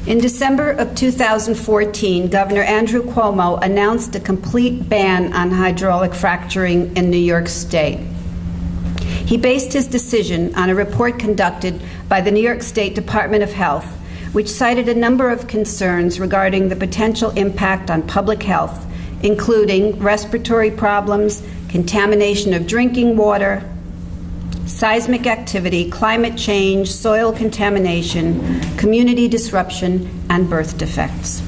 In December of 2014, Governor Andrew Cuomo announced a complete ban on hydraulic fracturing in New York State. He based his decision on a report conducted by the New York State Department of Health, which cited a number of concerns regarding the potential impact on public health, including respiratory problems, contamination of drinking water, seismic activity, climate change, soil contamination, community disruption, and birth defects.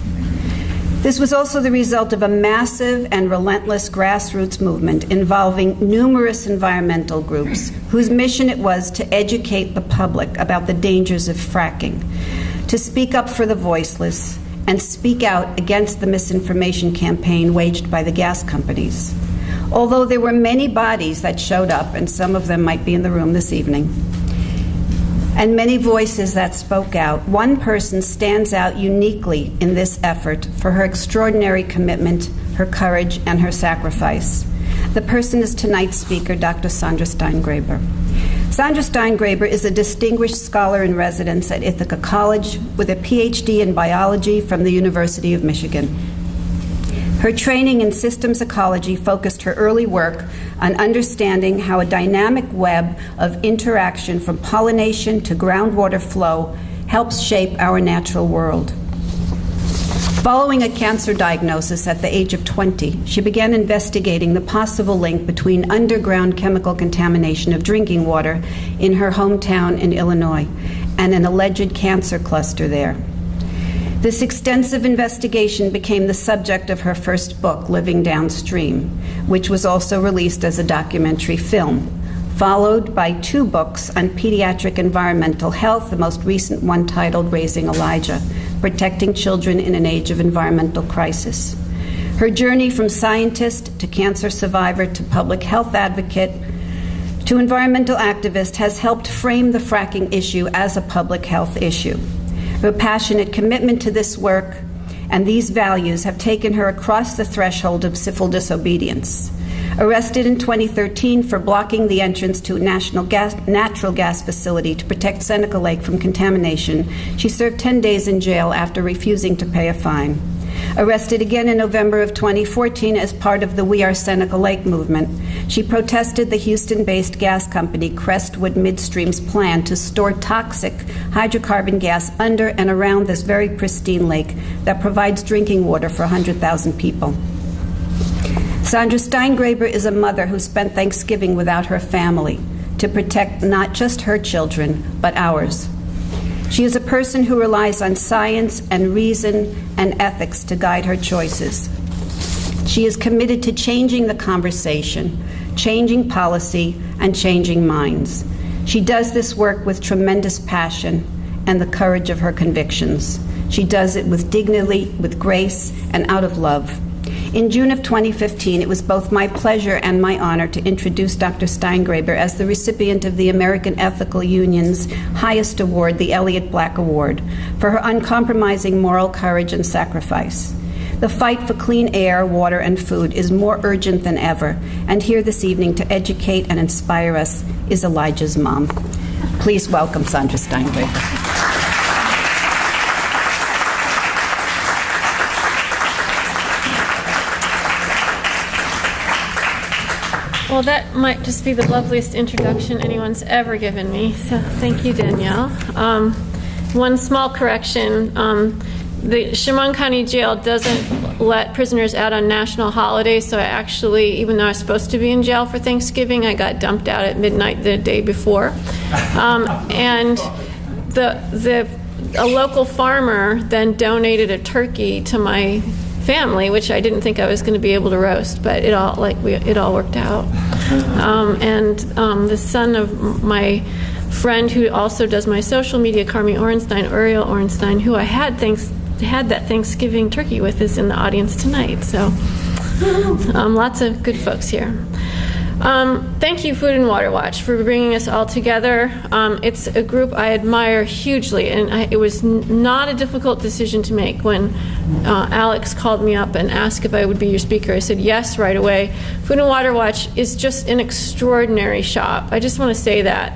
This was also the result of a massive and relentless grassroots movement involving numerous environmental groups whose mission it was to educate the public about the dangers of fracking, to speak up for the voiceless, and speak out against the misinformation campaign waged by the gas companies. Although there were many bodies that showed up, and some of them might be in the room this evening, and many voices that spoke out, one person stands out uniquely in this effort for her extraordinary commitment, her courage, and her sacrifice. The person is tonight's speaker, Dr. Sandra Steingraber. Sandra Steingraber is a distinguished scholar in residence at Ithaca College with a PhD in biology from the University of Michigan. Her training in systems ecology focused her early work on understanding how a dynamic web of interaction from pollination to groundwater flow helps shape our natural world. Following a cancer diagnosis at the age of 20, she began investigating the possible link between underground chemical contamination of drinking water in her hometown in Illinois and an alleged cancer cluster there. This extensive investigation became the subject of her first book, Living Downstream, which was also released as a documentary film, followed by 2 books on pediatric environmental health, the most recent one titled Raising Elijah, Protecting Children in an Age of Environmental Crisis. Her journey from scientist to cancer survivor to public health advocate to environmental activist has helped frame the fracking issue as a public health issue. Her passionate commitment to this work and these values have taken her across the threshold of civil disobedience. Arrested in 2013 for blocking the entrance to a natural gas facility to protect Seneca Lake from contamination, she served 10 days in jail after refusing to pay a fine. Arrested again in November of 2014 as part of the We Are Seneca Lake movement, she protested the Houston-based gas company Crestwood Midstream's plan to store toxic hydrocarbon gas under and around this very pristine lake that provides drinking water for 100,000 people. Sandra Steingraber is a mother who spent Thanksgiving without her family to protect not just her children, but ours. She is a person who relies on science and reason and ethics to guide her choices. She is committed to changing the conversation, changing policy, and changing minds. She does this work with tremendous passion and the courage of her convictions. She does it with dignity, with grace, and out of love. In June of 2015, it was both my pleasure and my honor to introduce Dr. Steingraber as the recipient of the American Ethical Union's highest award, the Elliott Black Award, for her uncompromising moral courage and sacrifice. The fight for clean air, water, and food is more urgent than ever, and here this evening to educate and inspire us is Elijah's mom. Please welcome Sandra Steingraber. Well, that might just be the loveliest introduction anyone's ever given me, so thank you, Danielle. One small correction. The Chemung County Jail doesn't let prisoners out on national holidays, so I actually, even though I was supposed to be in jail for Thanksgiving, I got dumped out at midnight the day before. And a local farmer then donated a turkey to my family, which I didn't think I was going to be able to roast, but it all worked out. And the son of my friend who also does my social media, Carmi Orenstein, Uriel Orenstein, who I had that Thanksgiving turkey with, is in the audience tonight. So lots of good folks here. Thank you, Food and Water Watch, for bringing us all together. It's a group I admire hugely, and it was not a difficult decision to make. When Alex called me up and asked if I would be your speaker, I said yes right away. Food and Water Watch is just an extraordinary shop. I just want to say that.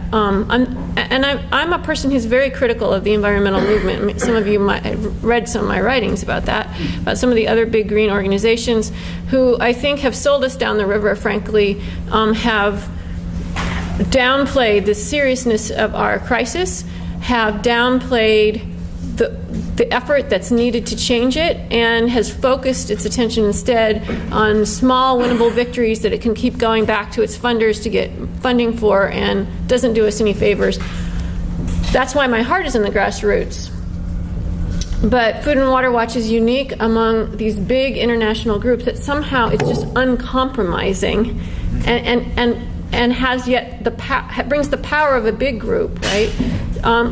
and I'm a person who's very critical of the environmental movement. I mean, some of you might have read some of my writings about that, about some of the other big green organizations who I think have sold us down the river, frankly, have downplayed the seriousness of our crisis, have downplayed the effort that's needed to change it, and has focused its attention instead on small winnable victories that it can keep going back to its funders to get funding for, and doesn't do us any favors. That's why my heart is in the grassroots. But Food and Water Watch is unique among these big international groups that somehow it's just uncompromising and has yet brings the power of a big group, right?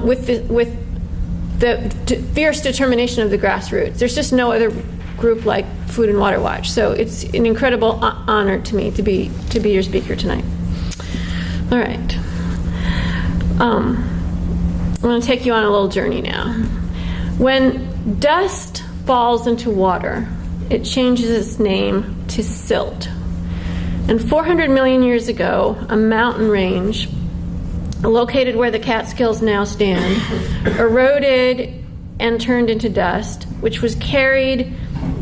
With the fierce determination of the grassroots. There's just no other group like Food and Water Watch. So it's an incredible honor to me to be your speaker tonight. All right. I'm going to take you on a little journey now. When dust falls into water, it changes its name to silt. And 400 million years ago, a mountain range located where the Catskills now stand, eroded and turned into dust, which was carried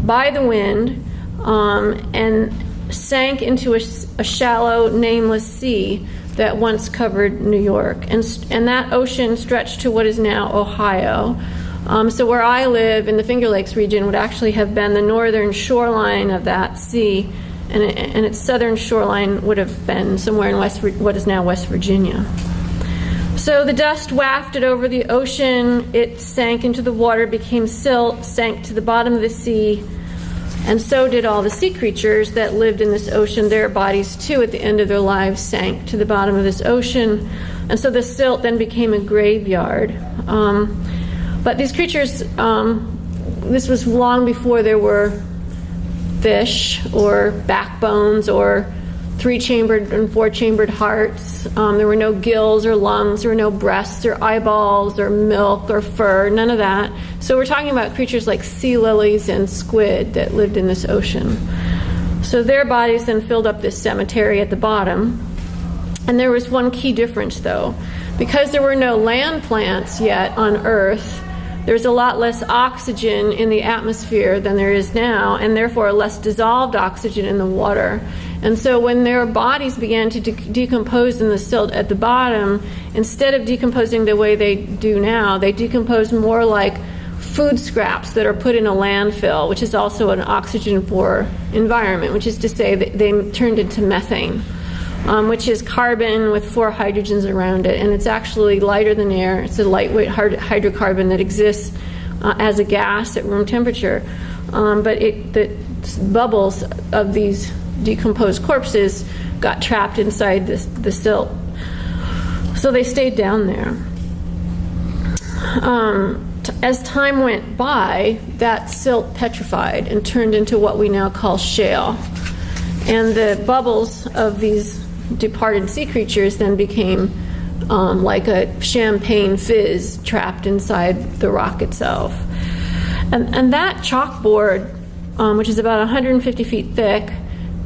by the wind and sank into a shallow, nameless sea that once covered New York. And that ocean stretched to what is now Ohio. So where I live in the Finger Lakes region would actually have been the northern shoreline of that sea, and its southern shoreline would have been somewhere in what is now West Virginia. So the dust wafted over the ocean, it sank into the water, became silt, sank to the bottom of the sea, and so did all the sea creatures that lived in this ocean. Their bodies, too, at the end of their lives, sank to the bottom of this ocean. And so the silt then became a graveyard. But these creatures, this was long before there were fish or backbones or three-chambered and four-chambered hearts. There were no gills or lungs. There were no breasts or eyeballs or milk or fur, none of that. So we're talking about creatures like sea lilies and squid that lived in this ocean. So their bodies then filled up this cemetery at the bottom. And there was one key difference, though. Because there were no land plants yet on Earth, there's a lot less oxygen in the atmosphere than there is now, and therefore less dissolved oxygen in the water. And so when their bodies began to decompose in the silt at the bottom, instead of decomposing the way they do now, they decomposed more like food scraps that are put in a landfill, which is also an oxygen-poor environment, which is to say that they turned into methane, which is carbon with 4 hydrogens around it, and it's actually lighter than air. It's a lightweight hydrocarbon that exists as a gas at room temperature. But the bubbles of these decomposed corpses got trapped inside the silt. So they stayed down there. As time went by, that silt petrified and turned into what we now call shale. And the bubbles of these departed sea creatures then became like a champagne fizz trapped inside the rock itself. And that chalkboard, which is about 150 feet thick,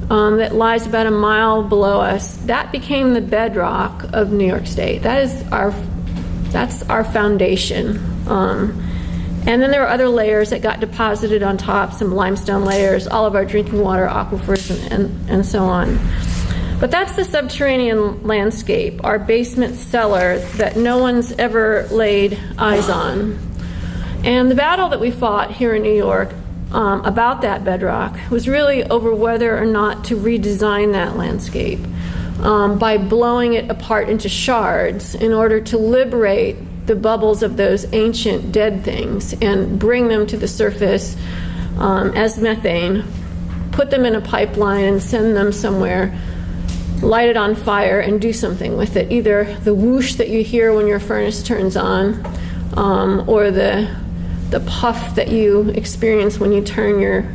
that lies about a mile below us, that became the bedrock of New York State. That's our foundation. And then there are other layers that got deposited on top, some limestone layers, all of our drinking water aquifers, and so on. But that's the subterranean landscape, our basement cellar that no one's ever laid eyes on. And the battle that we fought here in New York about that bedrock was really over whether or not to redesign that landscape by blowing it apart into shards in order to liberate the bubbles of those ancient dead things and bring them to the surface as methane, put them in a pipeline and send them somewhere, light it on fire and do something with it. Either the whoosh that you hear when your furnace turns on, or the puff that you experience when you turn your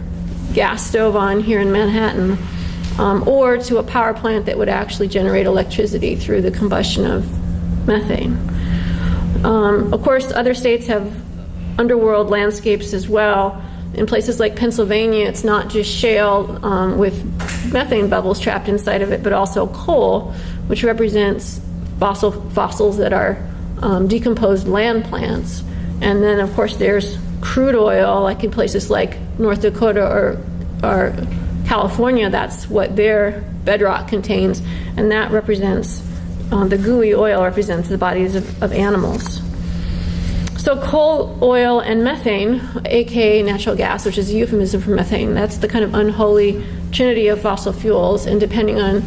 gas stove on here in Manhattan, or to a power plant that would actually generate electricity through the combustion of methane. Of course, other states have underworld landscapes as well. In places like Pennsylvania, it's not just shale with methane bubbles trapped inside of it, but also coal, which represents fossils that are decomposed land plants. And then, of course, there's crude oil, like in places like North Dakota or California. That's what their bedrock contains, and that represents, the gooey oil represents the bodies of animals. So coal, oil, and methane, aka natural gas, which is a euphemism for methane, that's the kind of unholy trinity of fossil fuels, and depending on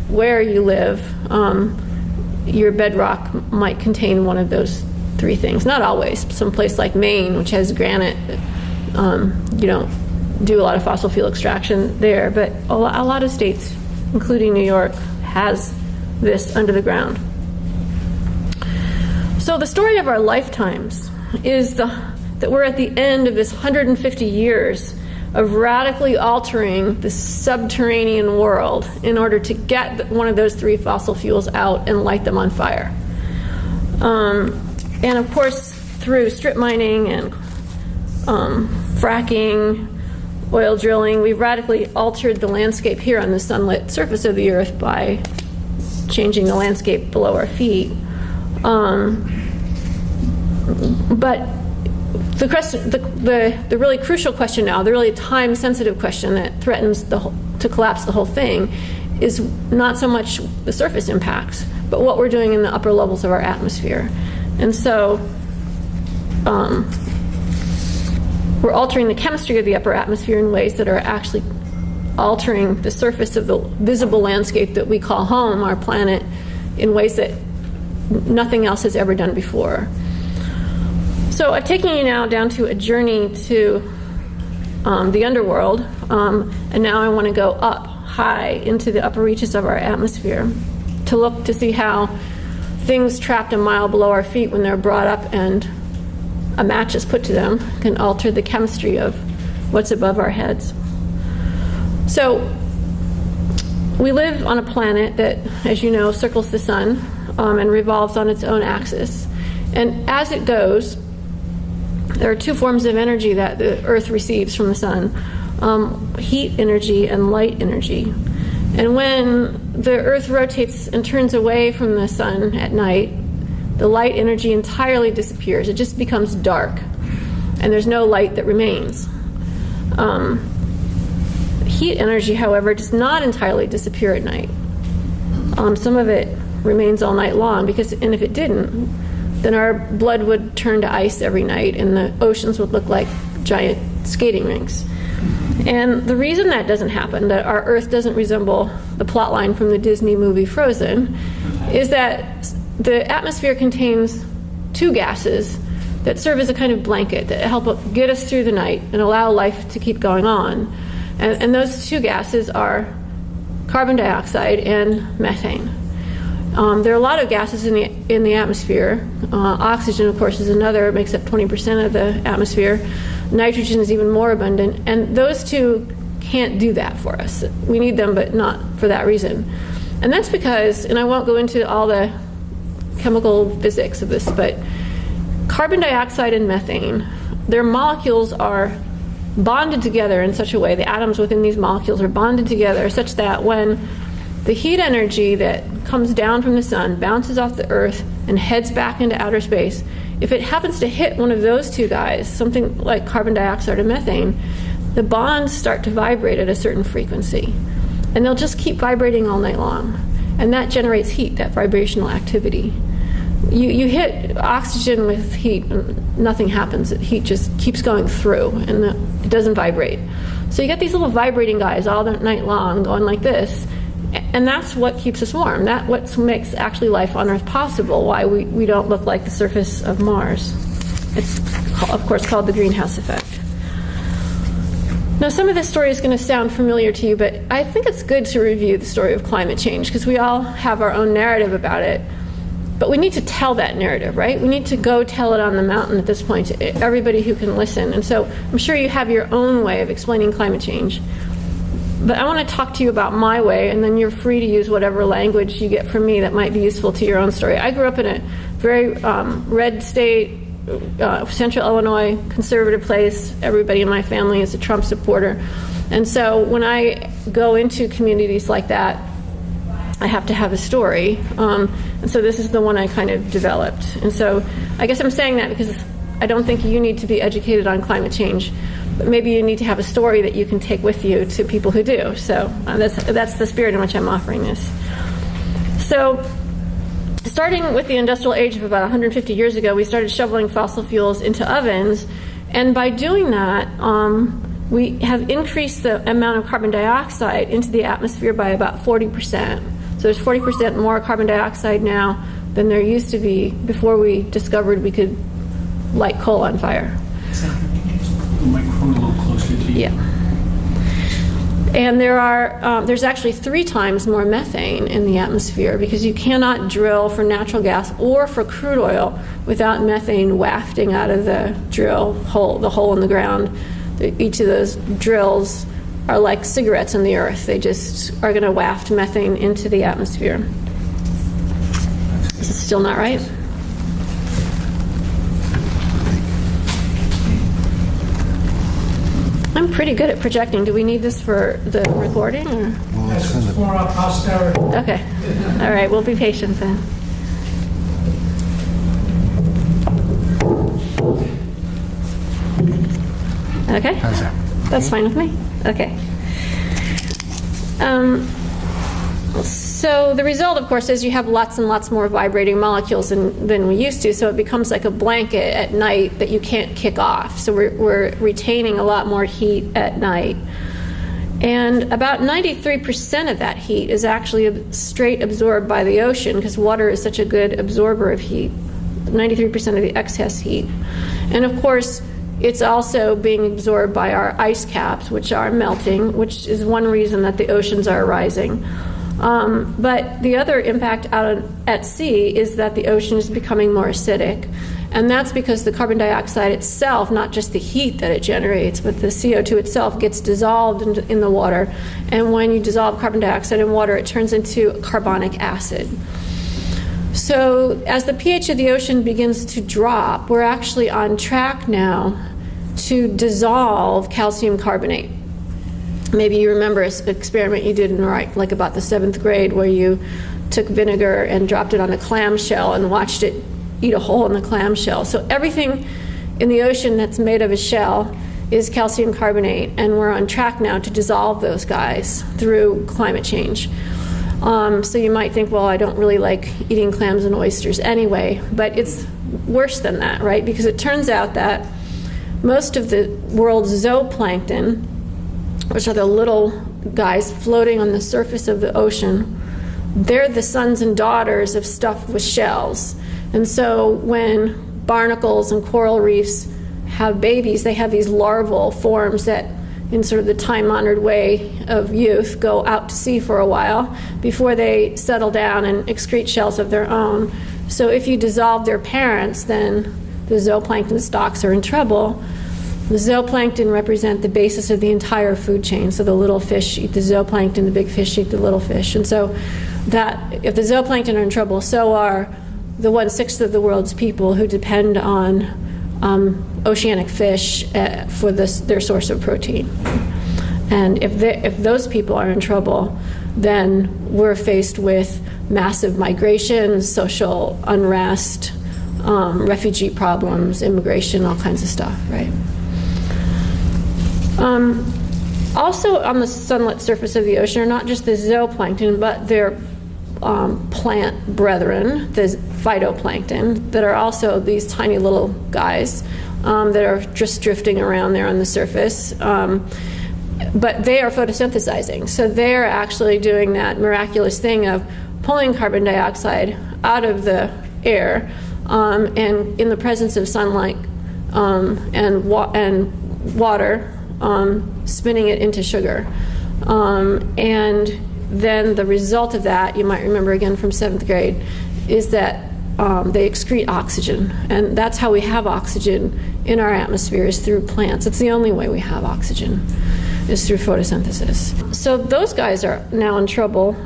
where you live, your bedrock might contain one of those three things. Not always. Some place like Maine, which has granite, you don't do a lot of fossil fuel extraction there, but a lot of states, including New York, has this under the ground. So the story of our lifetimes is that we're at the end of this 150 years of radically altering the subterranean world in order to get one of those three fossil fuels out and light them on fire. And of course, through strip mining and fracking, oil drilling, we've radically altered the landscape here on the sunlit surface of the Earth by changing the landscape below our feet. But the question, the really crucial question now, the really time-sensitive question that threatens to collapse the whole thing, is not so much the surface impacts, but what we're doing in the upper levels of our atmosphere. And so we're altering the chemistry of the upper atmosphere in ways that are actually altering the surface of the visible landscape that we call home, our planet, in ways that nothing else has ever done before. So I've taken you now down to a journey to the underworld, and now I want to go up high into the upper reaches of our atmosphere to look to see how things trapped a mile below our feet, when they're brought up and a match is put to them, can alter the chemistry of what's above our heads. So we live on a planet that, as you know, circles the sun and revolves on its own axis. And as it goes, there are two forms of energy that the Earth receives from the sun, heat energy and light energy. And when the Earth rotates and turns away from the sun at night, the light energy entirely disappears. It just becomes dark, and there's no light that remains. Heat energy, however, does not entirely disappear at night. Some of it remains all night long, and if it didn't, then our blood would turn to ice every night, and the oceans would look like giant skating rinks. And the reason that doesn't happen, that our Earth doesn't resemble the plot line from the Disney movie Frozen, is that the atmosphere contains two gases that serve as a kind of blanket that help get us through the night and allow life to keep going on. And those two gases are carbon dioxide and methane. There are a lot of gases in the atmosphere. Oxygen, of course, is another. It makes up 20% of the atmosphere. Nitrogen is even more abundant. And those two can't do that for us. We need them, but not for that reason. And that's because, and I won't go into all the chemical physics of this, but carbon dioxide and methane, their molecules are bonded together in such a way, the atoms within these molecules are bonded together such that when the heat energy that comes down from the sun bounces off the Earth and heads back into outer space, if it happens to hit one of those two guys, something like carbon dioxide or methane, the bonds start to vibrate at a certain frequency. And they'll just keep vibrating all night long. And that generates heat, that vibrational activity. You hit oxygen with heat, and nothing happens. The heat just keeps going through, and it doesn't vibrate. So you get these little vibrating guys all night long going like this, and that's what keeps us warm. That's what makes actually life on Earth possible, why we don't look like the surface of Mars. It's, of course, called the greenhouse effect. Now, some of this story is going to sound familiar to you, but I think it's good to review the story of climate change, because we all have our own narrative about it. But we need to tell that narrative, right? We need to go tell it on the mountain at this point to everybody who can listen. And so I'm sure you have your own way of explaining climate change. But I want to talk to you about my way, and then you're free to use whatever language you get from me that might be useful to your own story. I grew up in a very red state, central Illinois, conservative place. Everybody in my family is a Trump supporter. And so when I go into communities like that, I have to have a story. And so this is the one I kind of developed. And so I guess I'm saying that because I don't think you need to be educated on climate change, but maybe you need to have a story that you can take with you to people who do. So that's the spirit in which I'm offering this. So starting with the industrial age of about 150 years ago, we started shoveling fossil fuels into ovens. And by doing that, we have increased the amount of carbon dioxide into the atmosphere by about 40%. So there's 40% more carbon dioxide now than there used to be before we discovered we could light coal on fire. Sandra, can you just put the microphone a little closer to you? Yeah. And there's actually 3 times more methane in the atmosphere, because you cannot drill for natural gas or for crude oil without methane wafting out of the the hole in the ground. Each of those drills are like cigarettes in the earth. They just are going to waft methane into the atmosphere. Is it still not right? I'm pretty good at projecting. Do we need this for the recording? Or? Yes, it's for our posterity. Okay. All right, we'll be patient then. Okay? That's fine with me? Okay. So the result, of course, is you have lots and lots more vibrating molecules than we used to, so it becomes like a blanket at night that you can't kick off. So we're retaining a lot more heat at night. And about 93% of that heat is actually straight absorbed by the ocean, because water is such a good absorber of heat, 93% of the excess heat. And of course, it's also being absorbed by our ice caps, which are melting, which is one reason that the oceans are rising. But the other impact out at sea is that the ocean is becoming more acidic. And that's because the carbon dioxide itself, not just the heat that it generates, but the CO2 itself gets dissolved in the water. And when you dissolve carbon dioxide in water, it turns into carbonic acid. So as the pH of the ocean begins to drop, we're actually on track now to dissolve calcium carbonate. Maybe you remember an experiment you did in like about the 7th grade, where you took vinegar and dropped it on a clamshell and watched it eat a hole in the clamshell. So everything in the ocean that's made of a shell is calcium carbonate, and we're on track now to dissolve those guys through climate change. So you might think, well, I don't really like eating clams and oysters anyway, but it's worse than that, right? Because it turns out that most of the world's zooplankton, which are the little guys floating on the surface of the ocean, they're the sons and daughters of stuff with shells. And so when barnacles and coral reefs have babies, they have these larval forms that, in sort of the time-honored way of youth, go out to sea for a while before they settle down and excrete shells of their own. So if you dissolve their parents, then the zooplankton stocks are in trouble. The zooplankton represent the basis of the entire food chain. So the little fish eat the zooplankton, the big fish eat the little fish. And so that if the zooplankton are in trouble, so are the 1/6 of the world's people who depend on oceanic fish for their source of protein. And if those people are in trouble, then we're faced with massive migration, social unrest, refugee problems, immigration, all kinds of stuff, right? Also on the sunlit surface of the ocean are not just the zooplankton, but their plant brethren, the phytoplankton, that are also these tiny little guys that are just drifting around there on the surface. But they are photosynthesizing. So they're actually doing that miraculous thing of pulling carbon dioxide out of the air and in the presence of sunlight and water, spinning it into sugar. And then the result of that, you might remember again from 7th grade, is that they excrete oxygen. And that's how we have oxygen in our atmosphere, is through plants. It's the only way we have oxygen, is through photosynthesis. So those guys are now in trouble,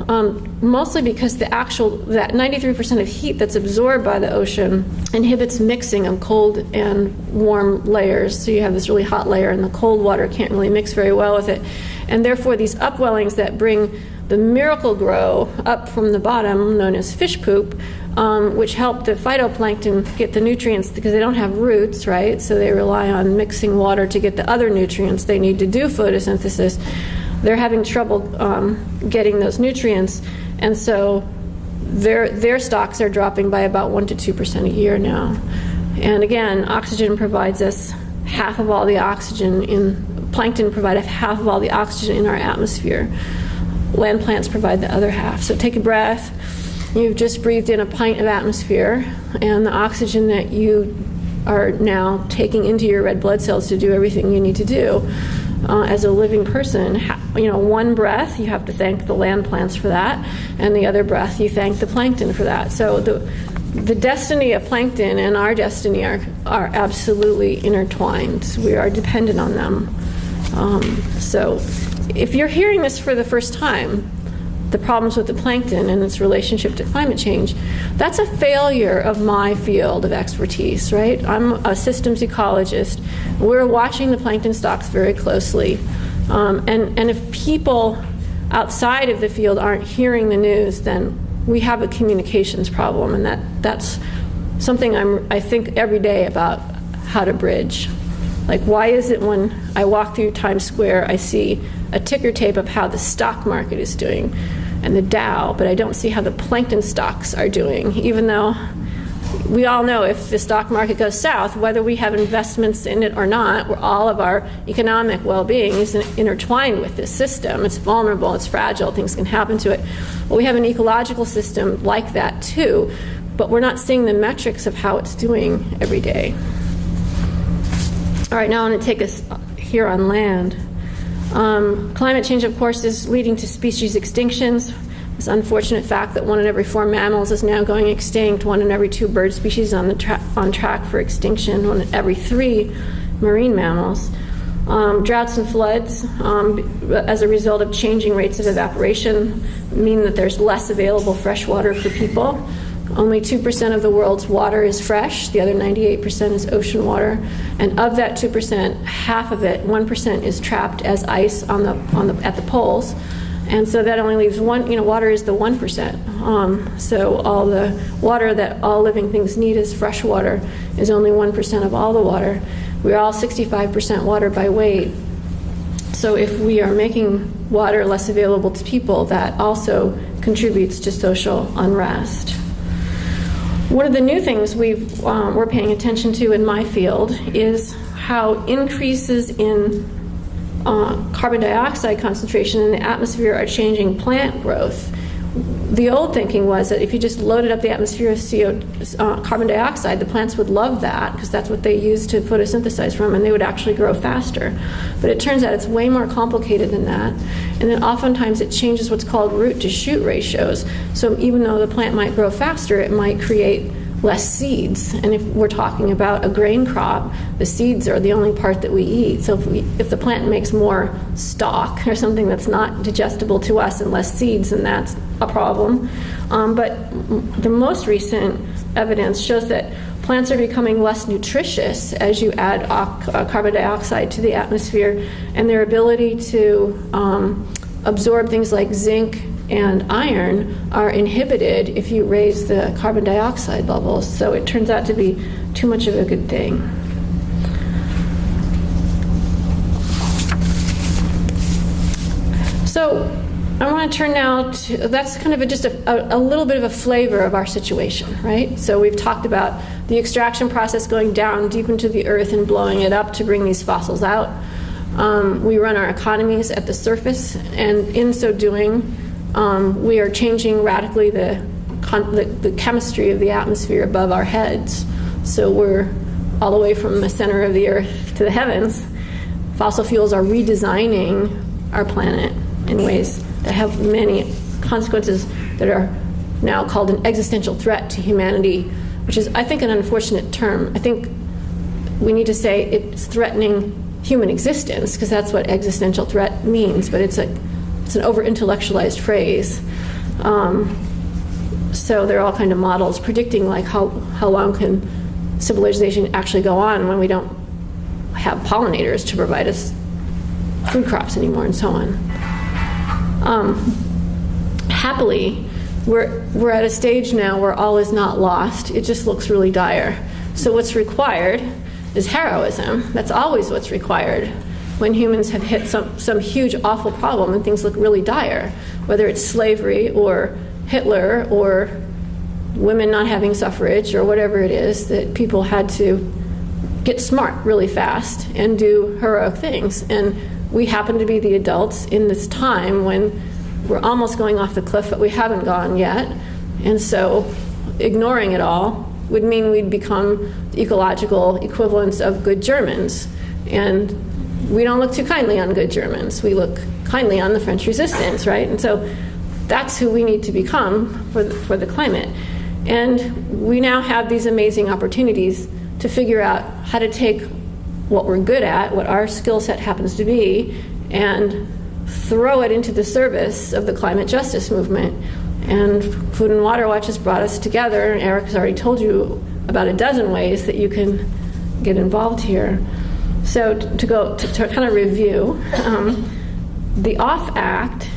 mostly because that 93% of heat that's absorbed by the ocean inhibits mixing of cold and warm layers. So you have this really hot layer, and the cold water can't really mix very well with it. And therefore, these upwellings that bring the miracle grow up from the bottom, known as fish poop, which help the phytoplankton get the nutrients because they don't have roots, right? So they rely on mixing water to get the other nutrients they need to do photosynthesis. They're having trouble getting those nutrients, and so their stocks are dropping by about 1% to 2% a year now. And again, oxygen provides us half of all the oxygen plankton provide half of all the oxygen in our atmosphere. Land plants provide the other half. So take a breath. You've just breathed in a pint of atmosphere, and the oxygen that you are now taking into your red blood cells to do everything you need to do as a living person. One breath, you have to thank the land plants for that, and the other breath, you thank the plankton for that. So the destiny of plankton and our destiny are absolutely intertwined. We are dependent on them. So if you're hearing this for the first time, the problems with the plankton and its relationship to climate change, that's a failure of my field of expertise, right? I'm a systems ecologist. We're watching the plankton stocks very closely. And if people outside of the field aren't hearing the news, then we have a communications problem, and that's something I think every day about how to bridge. Like, why is it when I walk through Times Square, I see a ticker tape of how the stock market is doing and the Dow, but I don't see how the plankton stocks are doing, even though we all know if the stock market goes south, whether we have investments in it or not, all of our economic well-being is intertwined with this system. It's vulnerable, it's fragile, things can happen to it. Well, we have an ecological system like that too, but we're not seeing the metrics of how it's doing every day. All right, now I want to take us here on land. Climate change, of course, is leading to species extinctions. This unfortunate fact that 1 in every 4 mammals is now going extinct, 1 in every 2 bird species on track for extinction, 1 in every 3 marine mammals. Droughts and floods, as a result of changing rates of evaporation, mean that there's less available fresh water for people. Only 2% of the world's water is fresh. The other 98% is ocean water. And of that 2%, half of it, 1%, is trapped as ice at the poles. And so that only leaves water is the 1%. So all the water that all living things need is fresh water is only 1% of all the water. We're all 65% water by weight. So if we are making water less available to people, that also contributes to social unrest. One of the new things we're paying attention to in my field is how increases in carbon dioxide concentration in the atmosphere are changing plant growth. The old thinking was that if you just loaded up the atmosphere with carbon dioxide, the plants would love that because that's what they use to photosynthesize from, and they would actually grow faster. But it turns out it's way more complicated than that. And then oftentimes it changes what's called root to shoot ratios. So even though the plant might grow faster, it might create less seeds. And if we're talking about a grain crop, the seeds are the only part that we eat. So if the plant makes more stalk or something that's not digestible to us and less seeds, then that's a problem. But the most recent evidence shows that plants are becoming less nutritious as you add carbon dioxide to the atmosphere, and their ability to absorb things like zinc and iron are inhibited if you raise the carbon dioxide levels. So it turns out to be too much of a good thing. So I want to turn now to, that's kind of just a little bit of a flavor of our situation, right? So we've talked about the extraction process going down deep into the earth and blowing it up to bring these fossils out. We run our economies at the surface, and in so doing, we are changing radically the chemistry of the atmosphere above our heads. So we're all the way from the center of the earth to the heavens. Fossil fuels are redesigning our planet in ways that have many consequences that are now called an existential threat to humanity, which is, I think, an unfortunate term. I think we need to say it's threatening human existence, because that's what existential threat means, but it's an over-intellectualized phrase. So there are all kinds of models predicting like how long can civilization actually go on when we don't have pollinators to provide us food crops anymore and so on. happily, we're at a stage now where all is not lost. It just looks really dire. So what's required is heroism. That's always what's required when humans have hit some huge, awful problem and things look really dire, whether it's slavery or Hitler or women not having suffrage or whatever it is, that people had to get smart really fast and do heroic things. And we happen to be the adults in this time when we're almost going off the cliff, but we haven't gone yet. And so ignoring it all would mean we'd become the ecological equivalents of good Germans. And we don't look too kindly on good Germans. We look kindly on the French resistance, right? And so that's who we need to become for the climate. And we now have these amazing opportunities to figure out how to take what we're good at, what our skill set happens to be, and throw it into the service of the climate justice movement. And Food and Water Watch has brought us together, and Eric has already told you about a dozen ways that you can get involved here. So to kind of review, the OFF Act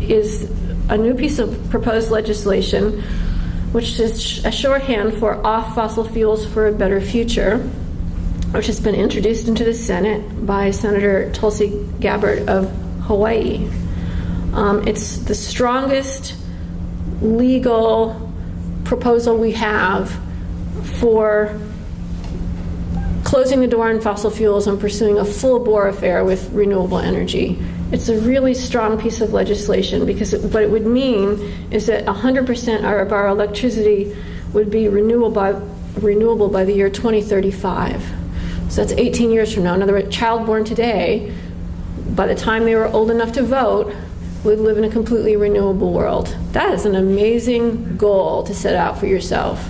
is a new piece of proposed legislation which is a shorthand for Off Fossil Fuels for a Better Future, which has been introduced into the Senate by Senator Tulsi Gabbard of Hawaii. It's the strongest legal proposal we have for closing the door on fossil fuels and pursuing a full-bore affair with renewable energy. It's a really strong piece of legislation because what it would mean is that 100% of our electricity would be renewable by the year 2035. So that's 18 years from now. In other words, a child born today, by the time they were old enough to vote, would live in a completely renewable world. That is an amazing goal to set out for yourself.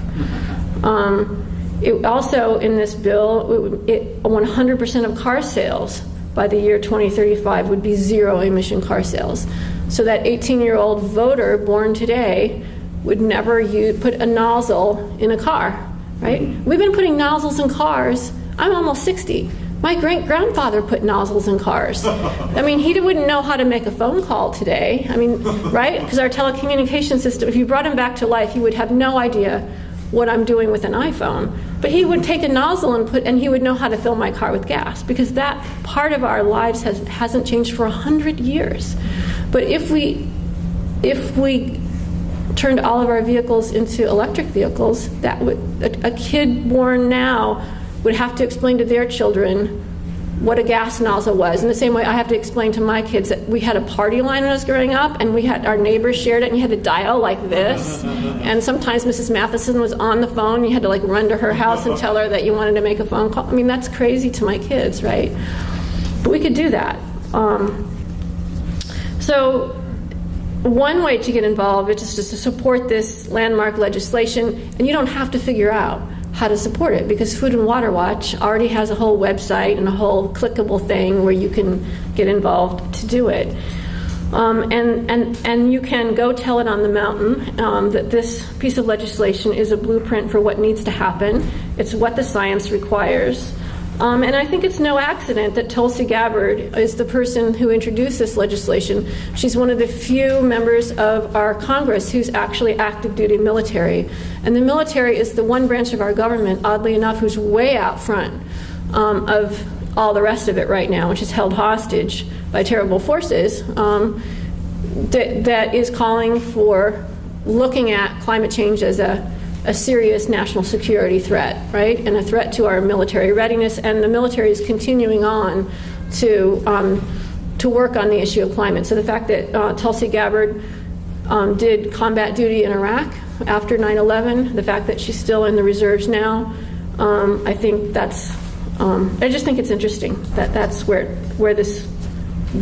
It also, in this bill, 100% of car sales by the year 2035 would be zero-emission car sales. So that 18-year-old voter born today would never put a nozzle in a car, right? We've been putting nozzles in cars. I'm almost 60. My great-grandfather put nozzles in cars. I mean, he wouldn't know how to make a phone call today. I mean, right? Because our telecommunication system, if you brought him back to life, he would have no idea what I'm doing with an iPhone. But he would take a nozzle and he would know how to fill my car with gas, because that part of our lives hasn't changed for 100 years. But if we turned all of our vehicles into electric vehicles, that would a kid born now would have to explain to their children what a gas nozzle was. In the same way I have to explain to my kids that we had a party line when I was growing up, and our neighbors shared it, and you had to dial like this. And sometimes Mrs. Matheson was on the phone, you had to run to her house and tell her that you wanted to make a phone call. I mean, that's crazy to my kids, right? But we could do that. So one way to get involved is just to support this landmark legislation, and you don't have to figure out how to support it, because Food and Water Watch already has a whole website and a whole clickable thing where you can get involved to do it. And you can go tell it on the mountain that this piece of legislation is a blueprint for what needs to happen. It's what the science requires. And I think it's no accident that Tulsi Gabbard is the person who introduced this legislation. She's one of the few members of our Congress who's actually active duty military. And the military is the one branch of our government, oddly enough, who's way out front of all the rest of it right now, which is held hostage by terrible forces, that is calling for looking at climate change as a serious national security threat, right? And a threat to our military readiness. And the military is continuing on to work on the issue of climate. So the fact that Tulsi Gabbard did combat duty in Iraq after 9/11, the fact that she's still in the reserves now, I think that's, I just think it's interesting that that's where this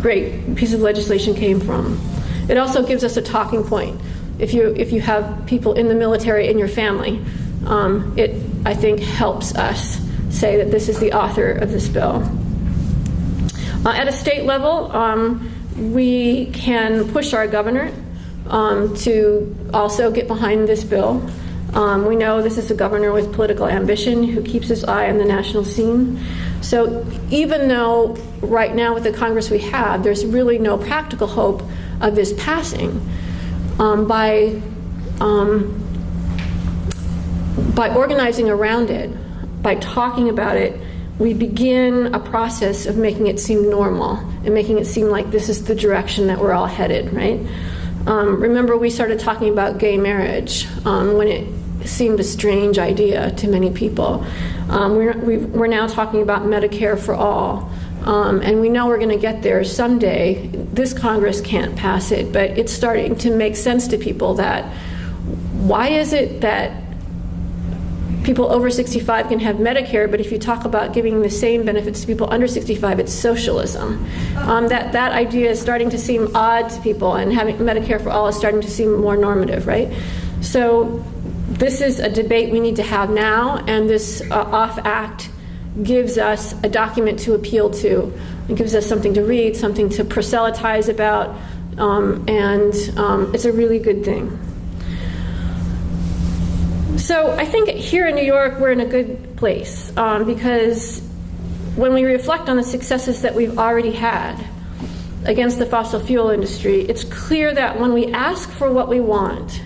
great piece of legislation came from. It also gives us a talking point. If you have people in the military in your family, it, I think, helps us say that this is the author of this bill. At a state level, we can push our governor to also get behind this bill. We know this is a governor with political ambition who keeps his eye on the national scene. So even though right now with the Congress we have, there's really no practical hope of this passing, by organizing around it, by talking about it, we begin a process of making it seem normal and making it seem like this is the direction that we're all headed, right? Remember, we started talking about gay marriage when it seemed a strange idea to many people. We're now talking about Medicare for all. And we know we're going to get there someday. This Congress can't pass it, but it's starting to make sense to people that why is it that people over 65 can have Medicare, but if you talk about giving the same benefits to people under 65, it's socialism. That idea is starting to seem odd to people, and having Medicare for all is starting to seem more normative, right? So this is a debate we need to have now, and this OFF Act gives us a document to appeal to. It gives us something to read, something to proselytize about, and it's a really good thing. So I think here in New York, we're in a good place because when we reflect on the successes that we've already had against the fossil fuel industry, it's clear that when we ask for what we want,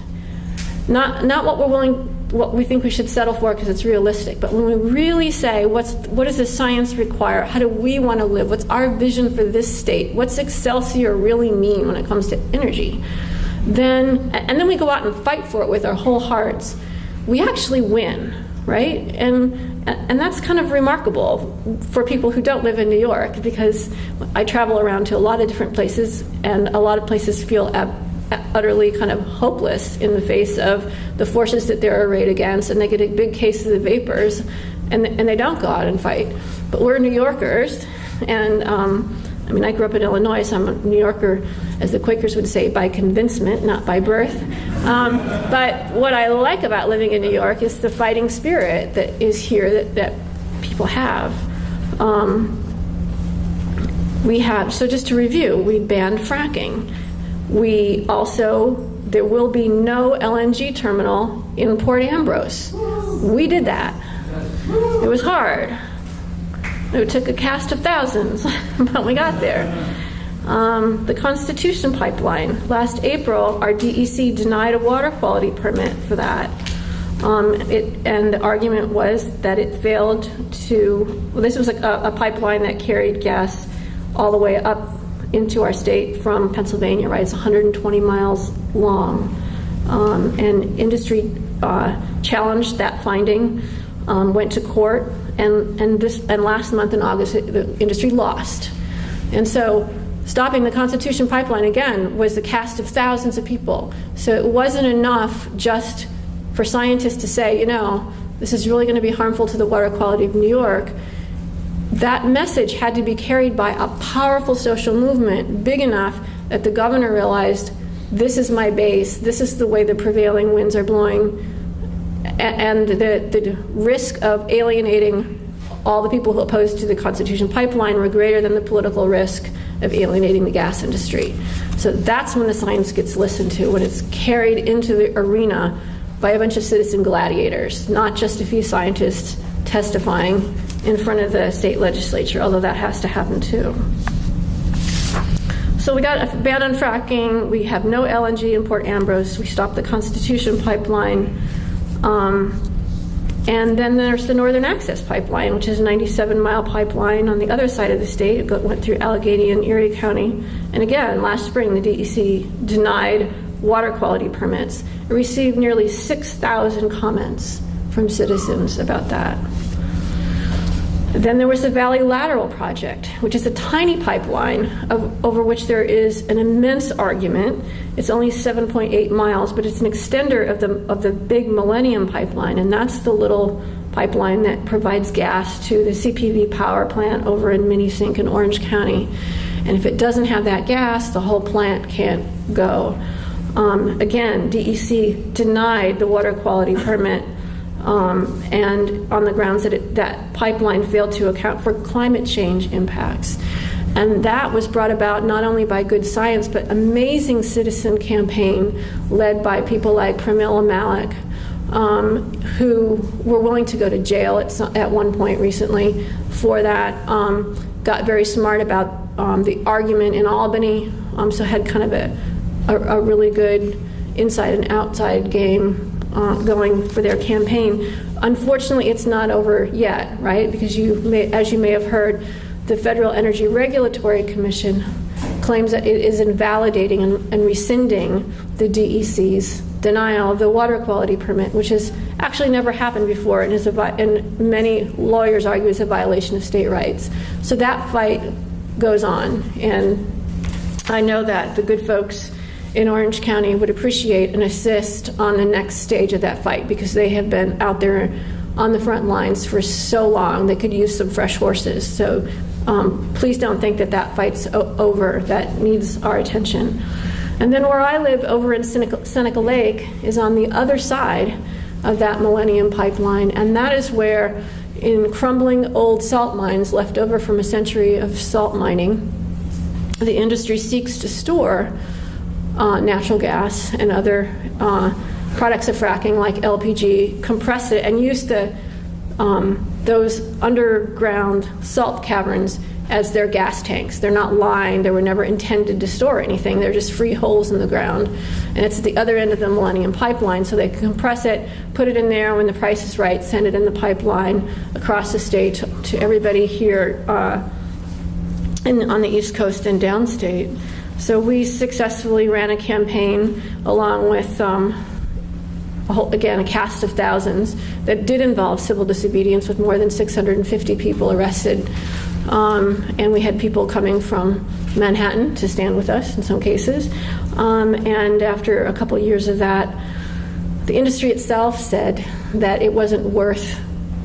not what we think we should settle for because it's realistic, but when we really say, what does the science require? How do we want to live? What's our vision for this state? What's Excelsior really mean when it comes to energy? And then we go out and fight for it with our whole hearts. We actually win, right? And that's kind of remarkable for people who don't live in New York, because I travel around to a lot of different places, and a lot of places feel utterly kind of hopeless in the face of the forces that they're arrayed against, and they get a big case of the vapors, and they don't go out and fight. But we're New Yorkers, and I grew up in Illinois, so I'm a New Yorker, as the Quakers would say, by convincement, not by birth. But what I like about living in New York is the fighting spirit that is here that people have. So just to review, we banned fracking. There will be no LNG terminal in Port Ambrose. We did that. It was hard. It took a cast of thousands, but we got there. The Constitution Pipeline. Last April, our DEC denied a water quality permit for that. And the argument was that it failed this was a pipeline that carried gas all the way up into our state from Pennsylvania, right? It's 120 miles long. And industry challenged that finding, went to court, and last month in August, the industry lost. And so stopping the Constitution Pipeline, again, was the cast of thousands of people. So it wasn't enough just for scientists to say, this is really going to be harmful to the water quality of New York. That message had to be carried by a powerful social movement, big enough that the governor realized, this is my base, this is the way the prevailing winds are blowing, and the risk of alienating all the people who opposed to the Constitution Pipeline were greater than the political risk of alienating the gas industry. So that's when the science gets listened to, when it's carried into the arena by a bunch of citizen gladiators, not just a few scientists testifying in front of the state legislature, although that has to happen too. So we got a ban on fracking, we have no LNG in Port Ambrose, we stopped the Constitution Pipeline, and then there's the Northern Access Pipeline, which is a 97-mile pipeline on the other side of the state. It went through Allegheny and Erie County. And again, last spring, the DEC denied water quality permits. It received nearly 6,000 comments from citizens about that. Then there was the Valley Lateral Project, which is a tiny pipeline over which there is an immense argument. It's only 7.8 miles, but it's an extender of the big Millennium Pipeline, and that's the little pipeline that provides gas to the CPV power plant over in Minisink in Orange County. And if it doesn't have that gas, the whole plant can't go. Again, DEC denied the water quality permit, and on the grounds that that pipeline failed to account for climate change impacts. And that was brought about not only by good science, but amazing citizen campaign led by people like Pramila Malik, who were willing to go to jail at one point recently for that, got very smart about the argument in Albany, so had kind of a really good inside and outside game going for their campaign. Unfortunately, it's not over yet, right? Because as you may have heard, the Federal Energy Regulatory Commission claims that it is invalidating and rescinding the DEC's denial of the water quality permit, which has actually never happened before and and many lawyers argue is a violation of state rights. So that fight goes on, and I know that the good folks in Orange County would appreciate and assist on the next stage of that fight, because they have been out there on the front lines for so long. They could use some fresh horses. So please don't think that that fight's over. That needs our attention. And then where I live over in Seneca Lake is on the other side of that Millennium Pipeline, and that is where, in crumbling old salt mines left over from a century of salt mining, the industry seeks to store natural gas and other products of fracking like LPG, compress it, and use those underground salt caverns as their gas tanks. They're not lined. They were never intended to store anything. They're just free holes in the ground. And it's at the other end of the Millennium Pipeline, so they can compress it, put it in there when the price is right, send it in the pipeline across the state to everybody here on the East Coast and downstate. So we successfully ran a campaign along with a cast of thousands that did involve civil disobedience, with more than 650 people arrested. And we had people coming from Manhattan to stand with us in some cases. And after a couple years of that, the industry itself said that it wasn't worth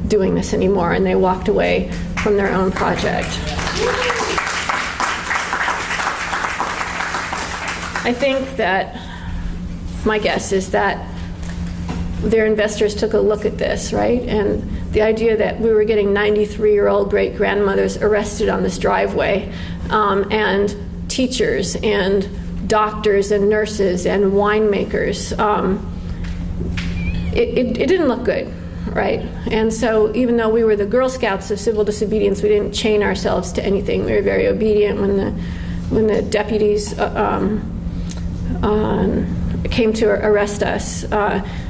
doing this anymore, and they walked away from their own project. I think that my guess is that their investors took a look at this, right? And the idea that we were getting 93-year-old great-grandmothers arrested on this driveway, and teachers and doctors and nurses and winemakers, it didn't look good, right? And so even though we were the Girl Scouts of civil disobedience, we didn't chain ourselves to anything. We were very obedient when the deputies came to arrest us.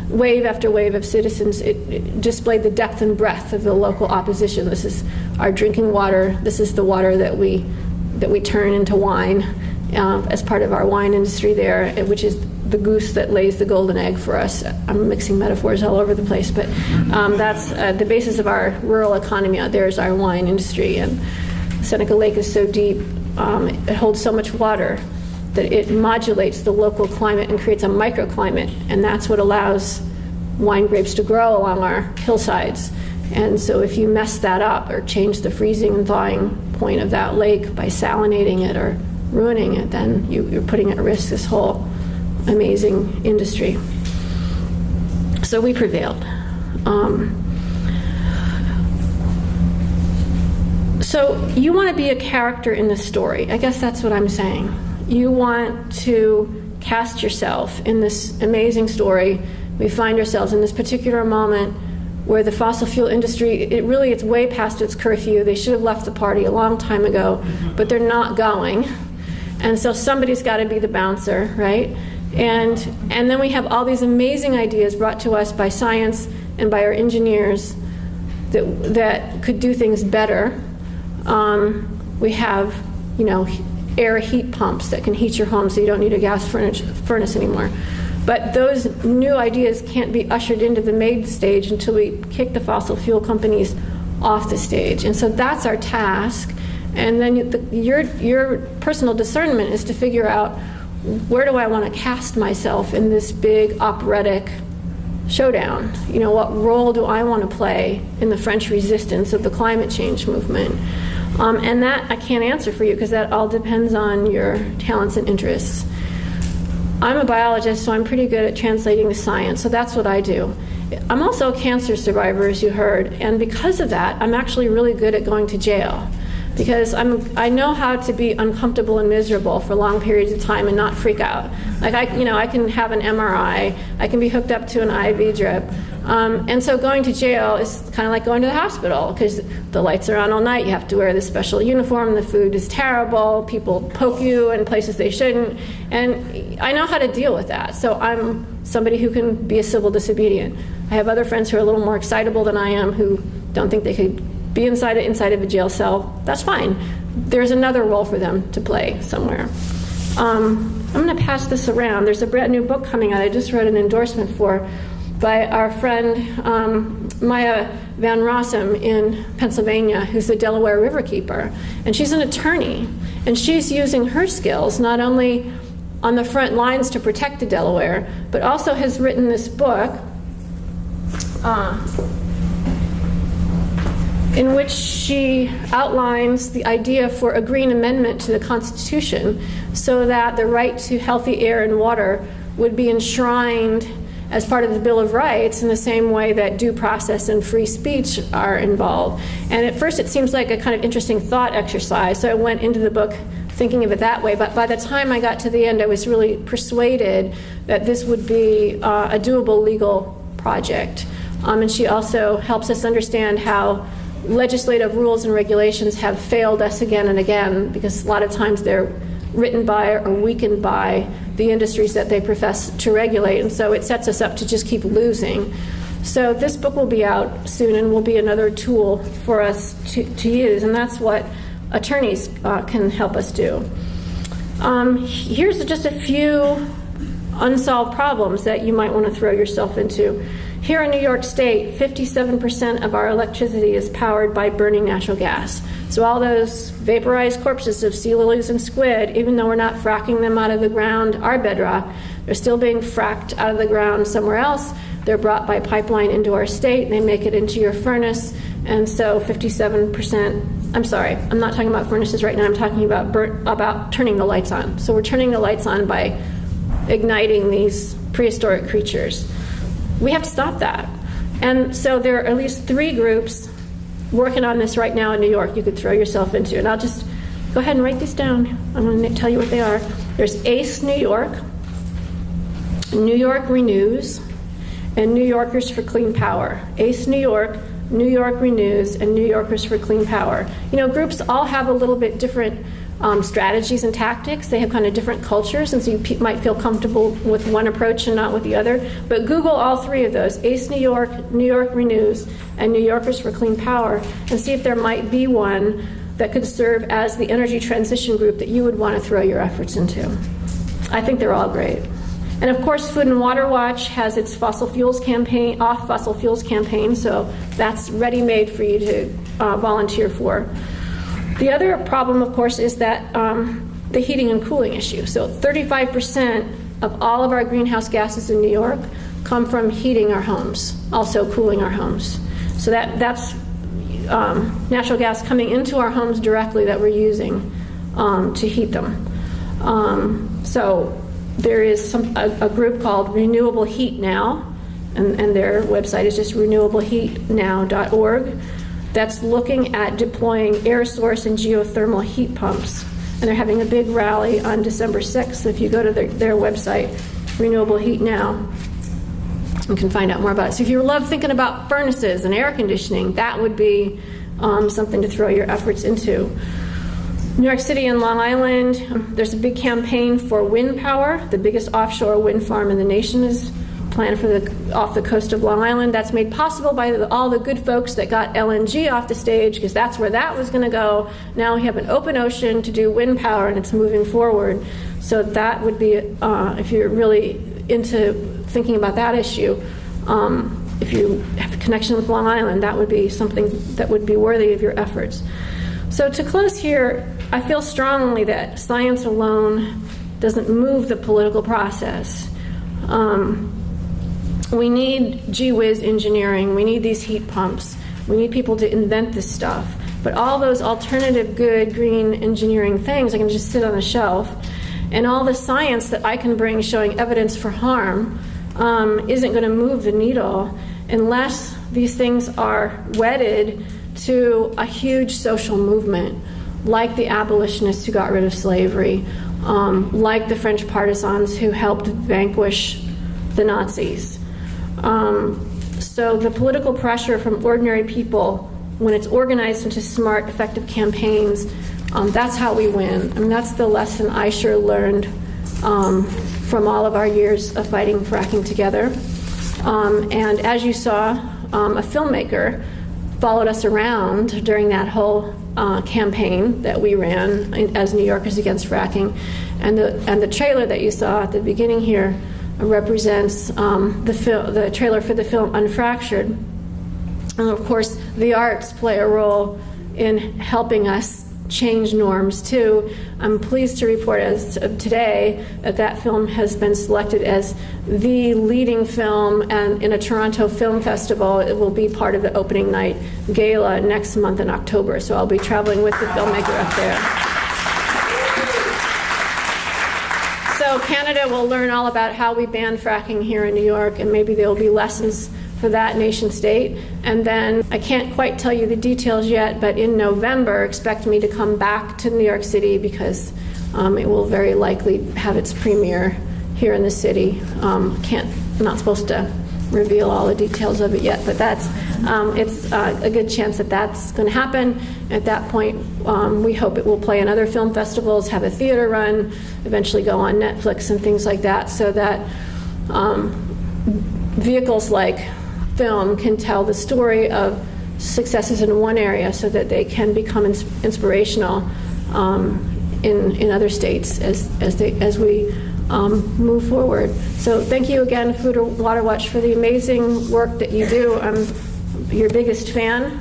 Wave after wave of citizens, it displayed the depth and breadth of the local opposition. This is our drinking water. This is the water that we turn into wine as part of our wine industry there, which is the goose that lays the golden egg for us. I'm mixing metaphors all over the place, but that's the basis of our rural economy out there is our wine industry. And Seneca Lake is so deep, it holds so much water that it modulates the local climate and creates a microclimate, and that's what allows wine grapes to grow along our hillsides. And so if you mess that up or change the freezing and thawing point of that lake by salinating it or ruining it, then you're putting at risk this whole amazing industry. So we prevailed. So you want to be a character in this story. I guess that's what I'm saying. You want to cast yourself in this amazing story. We find ourselves in this particular moment where the fossil fuel industry, it's way past its curfew. They should have left the party a long time ago, but they're not going. And so somebody's got to be the bouncer, right? And then we have all these amazing ideas brought to us by science and by our engineers that could do things better. We have, air heat pumps that can heat your home so you don't need a gas furnace anymore. But those new ideas can't be ushered into the main stage until we kick the fossil fuel companies off the stage. And so that's our task. And then your personal discernment is to figure out, where do I want to cast myself in this big operatic showdown? What role do I want to play in the French resistance of the climate change movement? And that I can't answer for you, because that all depends on your talents and interests. I'm a biologist, so I'm pretty good at translating the science, so that's what I do. I'm also a cancer survivor, as you heard, and because of that, I'm actually really good at going to jail. because I know how to be uncomfortable and miserable for long periods of time and not freak out. Like I can have an MRI, I can be hooked up to an IV drip, and so going to jail is kind of like going to the hospital because the lights are on all night. You have to wear this special uniform. The food is terrible. People poke you in places they shouldn't, and I know how to deal with that. So I'm somebody who can be a civil disobedient. I have other friends who are a little more excitable than I am who don't think they could be inside of a jail cell. That's fine. There's another role for them to play somewhere. I'm going to pass this around. There's a brand new book coming out. I just wrote an endorsement for by our friend Maya Van Rossum in Pennsylvania, who's the Delaware Riverkeeper. And she's an attorney. And she's using her skills not only on the front lines to protect the Delaware, but also has written this book in which she outlines the idea for a green amendment to the Constitution so that the right to healthy air and water would be enshrined as part of the Bill of Rights in the same way that due process and free speech are involved. And at first it seems like a kind of interesting thought exercise, so I went into the book thinking of it that way, but by the time I got to the end, I was really persuaded that this would be a doable legal project. And she also helps us understand how legislative rules and regulations have failed us again and again, because a lot of times they're written by or weakened by the industries that they profess to regulate, and so it sets us up to just keep losing. So this book will be out soon and will be another tool for us to use, and that's what attorneys can help us do. Here's just a few unsolved problems that you might want to throw yourself into. Here in New York State, 57% of our electricity is powered by burning natural gas. So all those vaporized corpses of sea lilies and squid, even though we're not fracking them out of the ground, our bedrock, they're still being fracked out of the ground somewhere else. They're brought by pipeline into our state, and they make it into your furnace. And so 57%, I'm sorry, I'm not talking about furnaces right now, I'm talking about turning the lights on. So we're turning the lights on by igniting these prehistoric creatures. We have to stop that. And so there are at least 3 groups working on this right now in New York you could throw yourself into. And I'll just go ahead and write these down. I'm going to tell you what they are. There's ACE New York, New York Renews, and New Yorkers for Clean Power. ACE New York, New York Renews, and New Yorkers for Clean Power. You know, groups all have a little bit different strategies and tactics. They have kind of different cultures, and so you might feel comfortable with one approach and not with the other. But Google all 3 of those, ACE New York, New York Renews, and New Yorkers for Clean Power, and see if there might be one that could serve as the energy transition group that you would want to throw your efforts into. I think they're all great. And of course, Food and Water Watch has its fossil fuels campaign, off fossil fuels campaign, so that's ready-made for you to volunteer for. The other problem, of course, is that the heating and cooling issue. So 35% of all of our greenhouse gases in New York come from heating our homes, also cooling our homes. So that's natural gas coming into our homes directly that we're using to heat them. So there is a group called Renewable Heat Now, and their website is just renewableheatnow.org. That's looking at deploying air source and geothermal heat pumps. And they're having a big rally on December 6th. If you go to their website, Renewable Heat Now, you can find out more about it. So if you love thinking about furnaces and air conditioning, that would be something to throw your efforts into. New York City and Long Island, there's a big campaign for wind power. The biggest offshore wind farm in the nation is planned off the coast of Long Island. That's made possible by all the good folks that got LNG off the stage, because that's where that was going to go. Now we have an open ocean to do wind power, and it's moving forward. So that would be, if you're really into thinking about that issue, if you have a connection with Long Island, that would be something that would be worthy of your efforts. So to close here, I feel strongly that science alone doesn't move the political process. We need gee-whiz engineering. We need these heat pumps. We need people to invent this stuff. But all those alternative good green engineering things are going to just sit on the shelf. And all the science that I can bring showing evidence for harm isn't going to move the needle unless these things are wedded to a huge social movement. like the abolitionists who got rid of slavery, like the French partisans who helped vanquish the Nazis. So the political pressure from ordinary people, when it's organized into smart, effective campaigns, that's how we win. I mean, that's the lesson I sure learned from all of our years of fighting fracking together. And as you saw, a filmmaker followed us around during that whole campaign that we ran as New Yorkers Against Fracking. And the trailer that you saw at the beginning here represents the trailer for the film Unfractured. And of course, the arts play a role in helping us change norms too. I'm pleased to report as of today that film has been selected as the leading film and in a Toronto Film Festival. It will be part of the opening night gala next month in October. So I'll be traveling with the filmmaker up there. So Canada will learn all about how we ban fracking here in New York, and maybe there will be lessons for that nation state. And then I can't quite tell you the details yet, but in November, expect me to come back to New York City because it will very likely have its premiere here in the city. I'm not supposed to reveal all the details of it yet, but it's a good chance that that's going to happen. At that point, we hope it will play in other film festivals, have a theater run, eventually go on Netflix and things like that, so that vehicles like film can tell the story of successes in one area so that they can become inspirational in other states as we move forward. So thank you again, Food or Water Watch, for the amazing work that you do. I'm your biggest fan,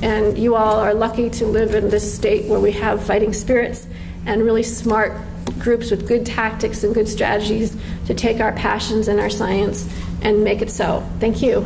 and you all are lucky to live in this state where we have fighting spirits and really smart groups with good tactics and good strategies to take our passions and our science and make it so. Thank you.